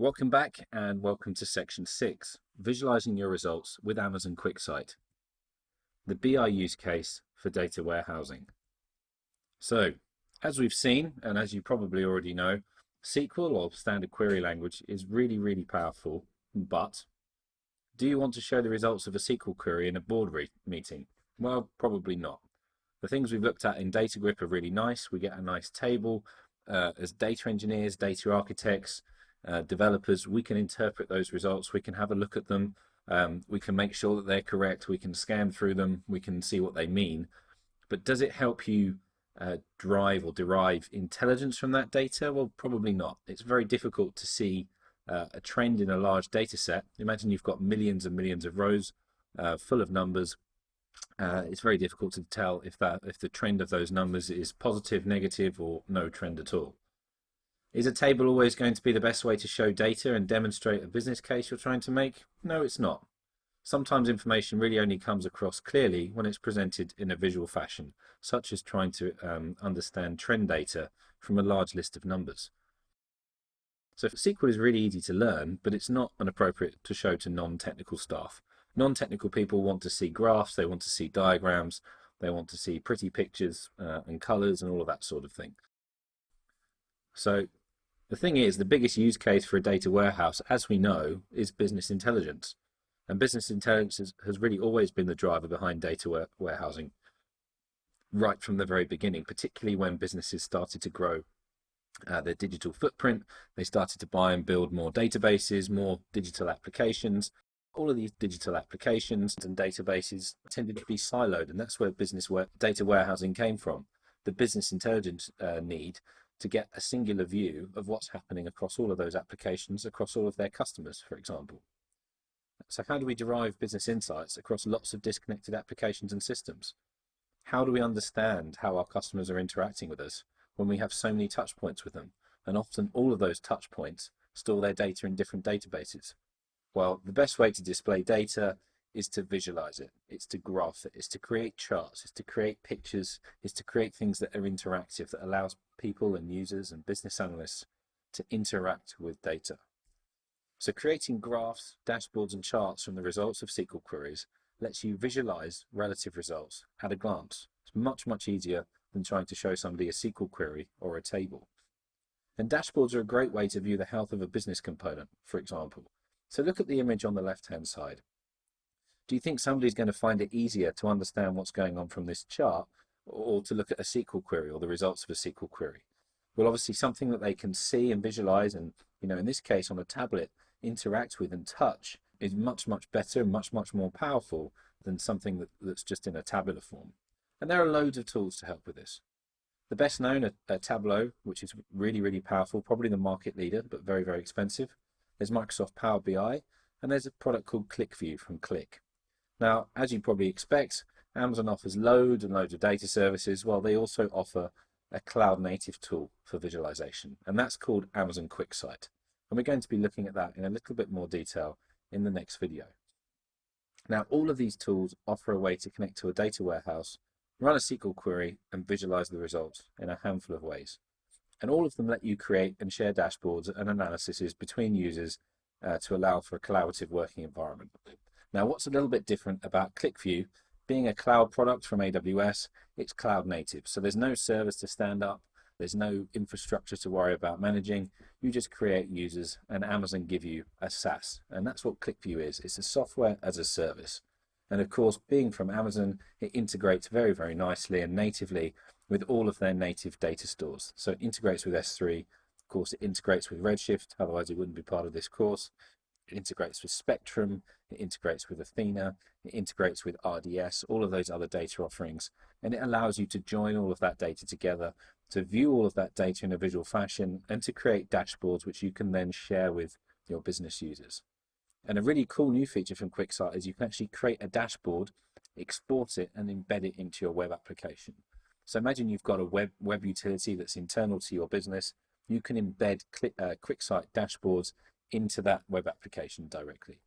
Welcome back and welcome to section 6, visualizing your results with Amazon QuickSight, the BI use case for data warehousing. So, as we've seen, and as you probably already know, SQL or standard query language is really powerful, but do you want to show the results of a SQL query in a board meeting? Well, probably not. The things we've looked at in DataGrip are really nice. We get a nice table. As data engineers, data architects, developers, we can interpret those results. We can have a look at them. We can make sure that they're correct. We can scan through them. We can see what they mean. But does it help you drive or derive intelligence from that data? Well, probably not. It's very difficult to see a trend in a large data set. Imagine you've got millions and millions of rows full of numbers. It's very difficult to tell if the trend of those numbers is positive, negative, or no trend at all. Is a table always going to be the best way to show data and demonstrate a business case you're trying to make? No, it's not. Sometimes information really only comes across clearly when it's presented in a visual fashion, such as trying to understand trend data from a large list of numbers. So SQL is really easy to learn, but it's not appropriate to show to non-technical staff. Non-technical people want to see graphs, they want to see diagrams, they want to see pretty pictures and colors and all of that sort of thing. So the thing is, the biggest use case for a data warehouse, as we know, is business intelligence. And business intelligence has really always been the driver behind data warehousing right from the very beginning, particularly when businesses started to grow their digital footprint. They started to buy and build more databases, more digital applications. All of these digital applications and databases tended to be siloed, and that's where data warehousing came from. The business intelligence need to get a singular view of what's happening across all of those applications, across all of their customers, for example. So how do we derive business insights across lots of disconnected applications and systems? How do we understand how our customers are interacting with us when we have so many touch points with them? And often all of those touch points store their data in different databases. Well, the best way to display data is to visualize it. It's to graph it. It's to create charts. It's to create pictures. It's to create things that are interactive, that allows people and users and business analysts to interact with data. So creating graphs, dashboards, and charts from the results of SQL queries lets you visualize relative results at a glance. It's much easier than trying to show somebody a SQL query or a table. And dashboards are a great way to view the health of a business component, for example. So look at the image on the left-hand side. Do you think somebody's going to find it easier to understand what's going on from this chart or to look at a SQL query or the results of a SQL query? Well, obviously something that they can see and visualize and, in this case on a tablet, interact with and touch is much better and much more powerful than something that's just in a tabular form. And there are loads of tools to help with this. The best known are Tableau, which is really powerful, probably the market leader, but very expensive. There's Microsoft Power BI, and there's a product called ClickView from Qlik. Now, as you probably expect, Amazon offers loads and loads of data services, while they also offer a cloud-native tool for visualization, and that's called Amazon QuickSight. And we're going to be looking at that in a little bit more detail in the next video. Now, all of these tools offer a way to connect to a data warehouse, run a SQL query, and visualize the results in a handful of ways. And all of them let you create and share dashboards and analyses between users to allow for a collaborative working environment. Now, what's a little bit different about ClickView, being a cloud product from AWS, it's cloud native. So there's no servers to stand up. There's no infrastructure to worry about managing. You just create users and Amazon give you a SaaS. And that's what ClickView is. It's a software as a service. And of course, being from Amazon, it integrates very nicely and natively with all of their native data stores. So it integrates with S3. Of course, it integrates with Redshift, otherwise it wouldn't be part of this course. It integrates with Spectrum, it integrates with Athena, it integrates with RDS, all of those other data offerings. And it allows you to join all of that data together, to view all of that data in a visual fashion, and to create dashboards which you can then share with your business users. And a really cool new feature from QuickSight is you can actually create a dashboard, export it, and embed it into your web application. So imagine you've got a web utility that's internal to your business. You can embed QuickSight dashboards into that web application directly.